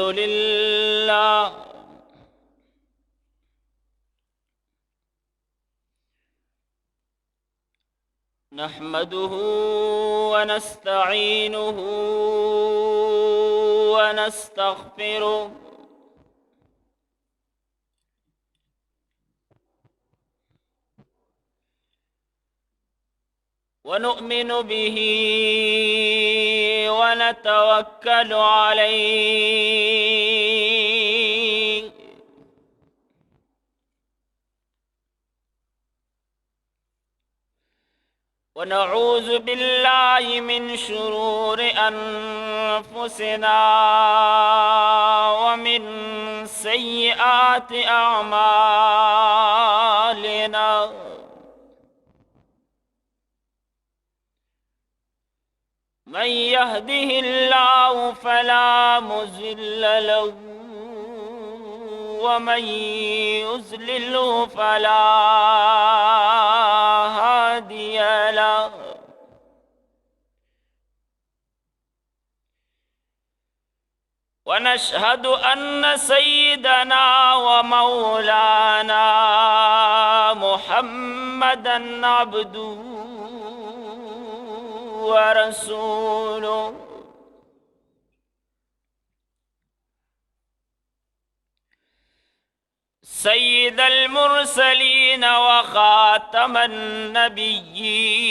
لله نحمده ونستعينه ونستغفره ونؤمن به ونتوكل عليه ونعوذ بالله من شرور أنفسنا ومن سيئات أعمالنا من يهده الله فلا مضل له ومن يضلل فلا هادي له ونشهد أن سيدنا ومولانا محمدًا عبده ورسوله سيد المرسلين وخاتم النبيين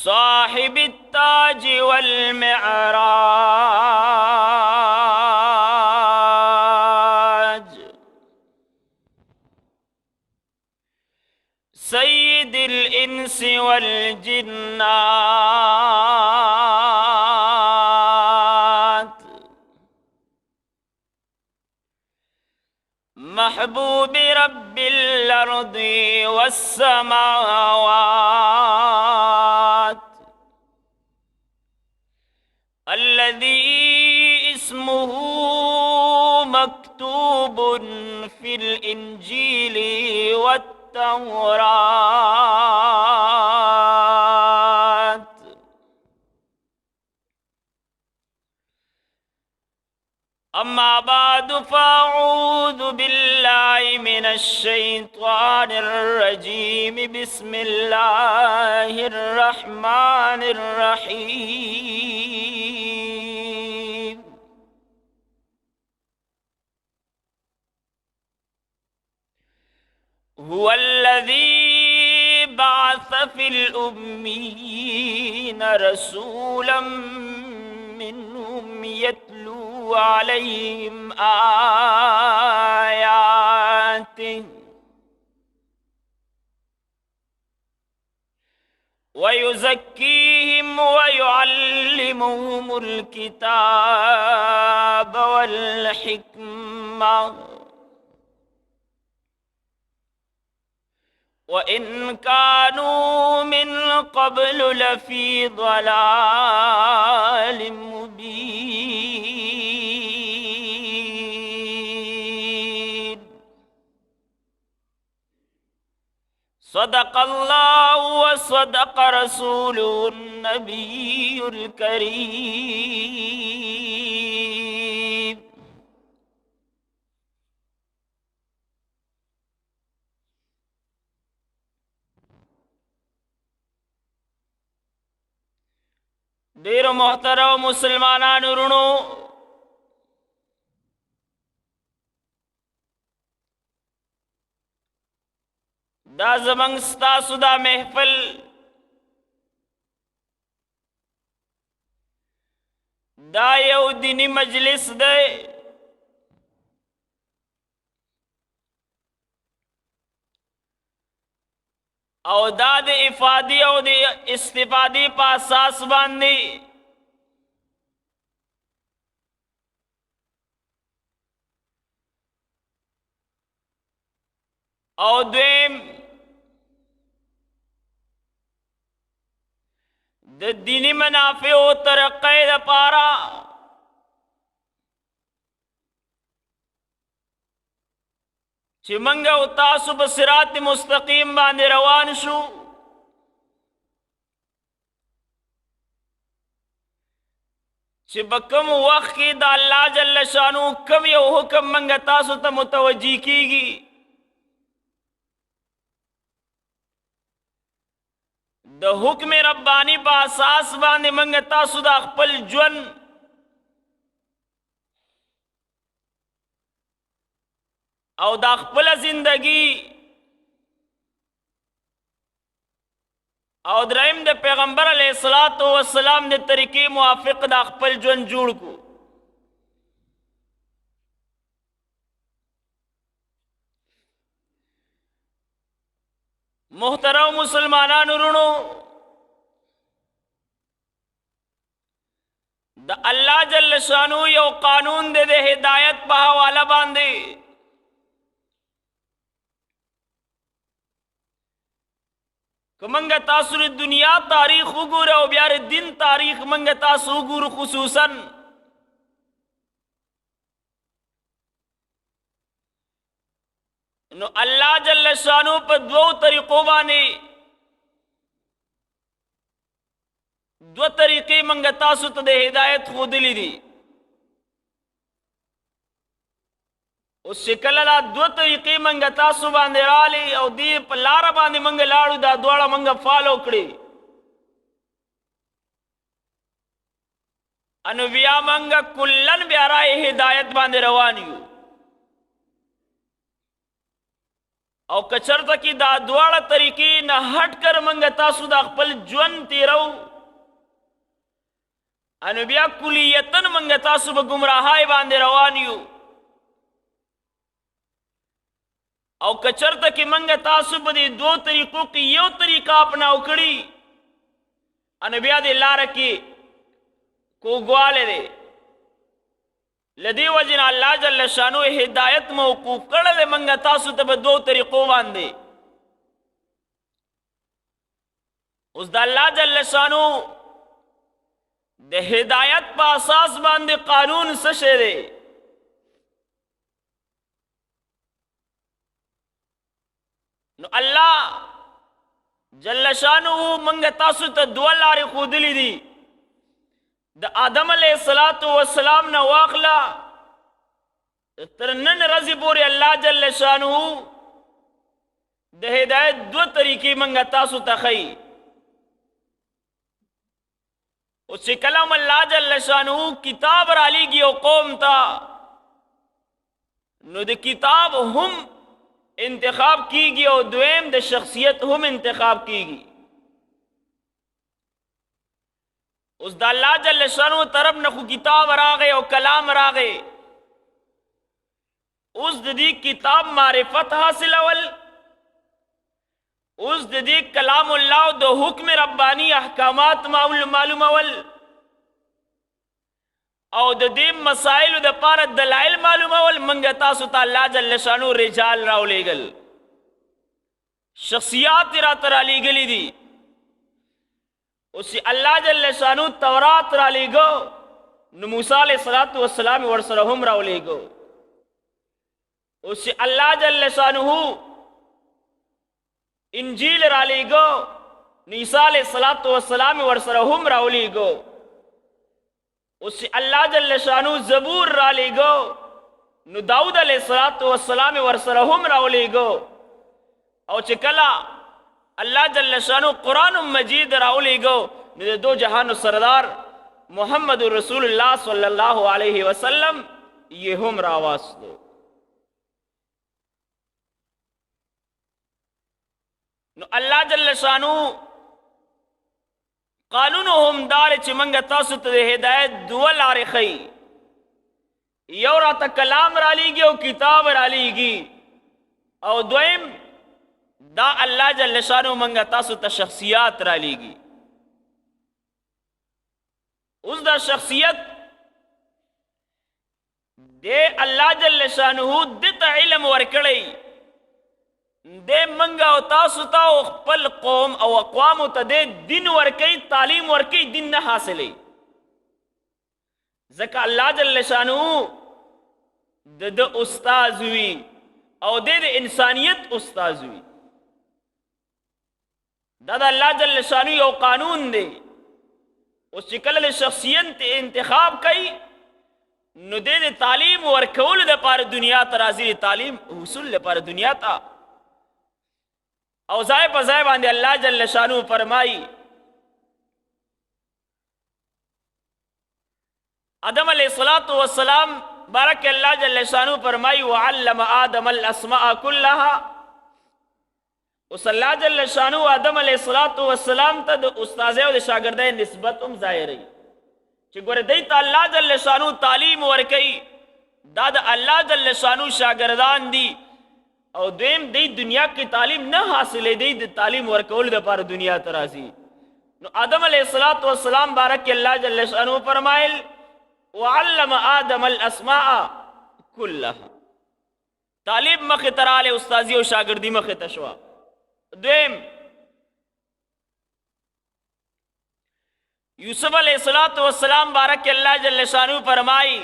صاحب التاج والمعراج سيد الإنس والجنات محبوب رب الأرض والسماوات الذي اسمه مكتوب في الإنجيل والتوراة أما بعد فأعوذ بالله من الشيطان الرجيم بسم الله الرحمن الرحيم هو الذي بعث في الأميين رسولا منهم يتلو عليهم آياته ويزكيهم ويعلمهم الكتاب والحكمة وإن كانوا من قبل لفي ضلال مبين صدق الله وصدق رسوله النبي الكريم ډېر محترم مسلمانانو ورونو دا زمنګ ستاسو دا محفل دا یو دینی مجلس دی او دا د افادی او د استفادی په اساس باندې او دویم د دینی منافع او ترقی لپاره چې منګه او تاسو په صراط مستقیم باندې روان شو. چې په کوم وخت کې د الله جل شانو کوم یو حکم منګه تاسو ته متوجي کیږي، د حکم ربانی په اساس باندې منګه تاسو د خپل ژوند او د خپل زندگی او دریم د پیغمبر علیه الصلاۃ والسلام د طریقې موافق د خپل ژوند جوړ کو. محترم مسلمانانو رونو، د الله جل شانو یو قانون دے د ہدایت په حواله باندې که منگا تاسو د دنیا تاریخ وګوره او بیا د دین تاریخ منگا تاسو وګورو، خصوصا نو الله جل شانو په دوو طریقو باندې دو طریقې منگا تاسو ته د هدایت ښودلي دي. اوس چې کله دا دو طریقې منگا تاسو باندې رالی او دی په لاره باندې منگا لاړو، دا دواړه منگا فالو کړي، انو بیا منگا کلن بیا رائے ہدایت باندې روان یو. او کچرته کی دا دواړه طریقې نه هټ کر منگا تاسو دا خپل ژوند تیرو، انو بیا کلیتن منگا تاسو به گمراهای باندې روان یو. او کچرته کی منگا تاسو په دې دو طریقو کې یو طریقہ اپناو کړي، انو بیا دې لاره کې کوږوالی دی. لدی وجن الله جل شانو ہدایت موقوف کړل منگا تاسو ته په دو طریقو باندې. اوس د الله جل شانو د ہدایت په اساس باندې قانون څه شی دی؟ نو الله جل شانو منگا تاسو ته دو لارې ښودلي دي. د آدم علیہ الصلاۃ والسلام نه واخلا تر نن ورځې پورې الله جل شانو د هدایت دو طریقې منگا تاسو ته ښیي. او چې کلام الله جل شانو کتاب را لیږي او قوم ته، نو د کتاب هم انتخاب کیږي او دویم د شخصیت هم انتخاب کیږي. اوس د الله جل شانو طرف نه خو کتاب راغی او کلام راغی، اوس د دې کتاب معرفت حاصلول، اوس د دې کلام الله او د حکم ربانی احکامات معلومول او د دې مسائل د پاره دلایل معلومول. منګه تاسو ته الله جل شانو رجال راولېږل، شخصیات را تر علیګلی دي. اوس الله جل شانو تورات را لېږو، نو موسی علیہ الصلوۃ والسلام ورسره هم راولېږو. اوس الله جل شانو انجیل را لېږو، نو عیسی علیہ الصلوۃ والسلام ورسره هم راولېږو. اوس الله جل شانو زبور را لېږو، نو داؤد علیہ الصلوۃ والسلام ورسره هم راولېږو. او چې کله اللہ جل شانو قرآن مجید راولی گو، نو دو جہانو سردار محمد رسول اللہ صلی اللہ علیہ وسلم یہ ہم راواس دو. نو اللہ جل شانو قانونو هم دار چی منگا تاسو تا ہدایت دو لار خی، یو راتا کلام را لیگی او کتاب را لیگی، او دویم دا اللہ جل شانو منگا تاسو تا شخصیات را لیگی. اس دا شخصیت دے اللہ جل شانو دیتا علم ورکڑی، دے منگا او تاسو تا او خپل قوم او اقوامو تا دے دین ورکی، تعلیم ورکی، دین نہ حاصلی. ذکا اللہ جل شانو دا استاذ ہوئی او د انسانیت استاذ وي. دا د الله جل شانو یو قانون دی. اوس چې کله شخصیت انتخاب کوي نو د تعلیم ورکولو دپاره دنیا ته راځي، تعلیم حصول لپاره دنیا ته. او ځای په ځای باندې الله جل شانو فرمایي آدم علیہ الصلوۃ والسلام بارک اللہ جل شانو فرمائی وعلم آدم الاسماء كلها. اس اللہ جل شانو آدم علیہ الصلوۃ والسلام ته د استاد او د شاګردای نسبت هم ظاهري چې ګوره دی ته الله جل شانو تعلیم ورکي، دا د الله جل شانو شاګردان دي. او دویم دی دنیا کی تعلیم نه حاصلې، دی د تعلیم ورکول دپاره دنیا ته راځي. نو آدم علیہ الصلوۃ والسلام بارک اللہ جل شانو فرمایل وعلم آدم الاسماء كلها. تعلیم مخ تراله استاذی او شاگردی مخ تشوا. دویم یوسف علیہ الصلوۃ والسلام بارک اللہ جل شانو فرمائی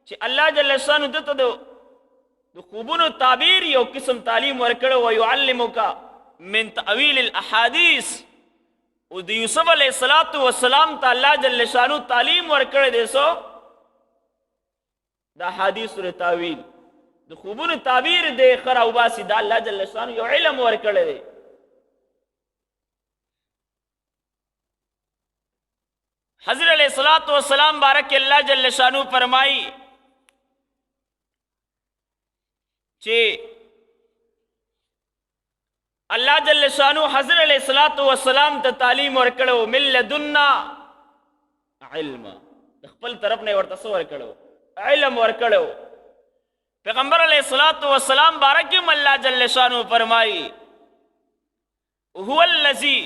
چې الله جل شانو دته د خوبونو تعبیر یو قسم تعلیم ورکړو او يعلمک من تاویل الاحاديث. او د یوسف علیہ الصلوۃ والسلام ته الله جل شانو تعلیم ورکړی دی سو دا حدیث ر تعویل د خوبونو تعبیر دی خرا او باسی دا الله جل شانو یو علم ورکړی دی. حضرت علیہ الصلوۃ والسلام بارک اللہ جل شانو فرمائی چې اللہ جل شانو حضرت علیہ الصلوۃ والسلام ته تعلیم ورکړو من لدنا علم، خپل طرف نه ورته څه ورکړو علم ورکړو. پیغمبر علیہ الصلوۃ والسلام بارکم اللہ جل شانو فرمائی هو الذی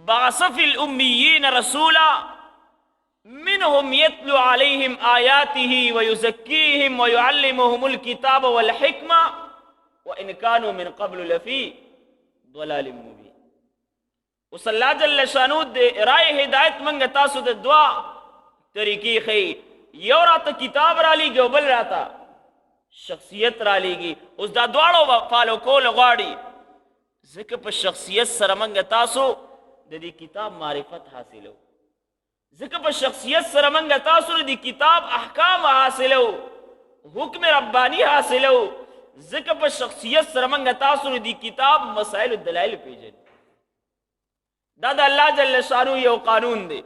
بعث فی الامیین رسولا منهم يتلو عليهم آياته ويزكيهم ويعلمهم الكتاب والحكمة وإن كانوا من قبل لفي ضلال مبين. وصل الله جل شانو دې رائے ہدایت منګ تاسو د دعا طریقې خي، یو راته کتاب را لیږي او بل راته شخصیت را لیږي. اوس دا دواړو فالو کول غواړي، ځکه په شخصیت سره منګ تاسو د دې کتاب معرفت حاصلو، ځکه په شخصیت سره منګ تاسو د کتاب احکام حاصلو، حکم ربانی حاصلو، ځکه په شخصیت سره منګ تاسو د کتاب مسائل او دلایل پیژنئ. دا د الله جل شانو یو قانون دی.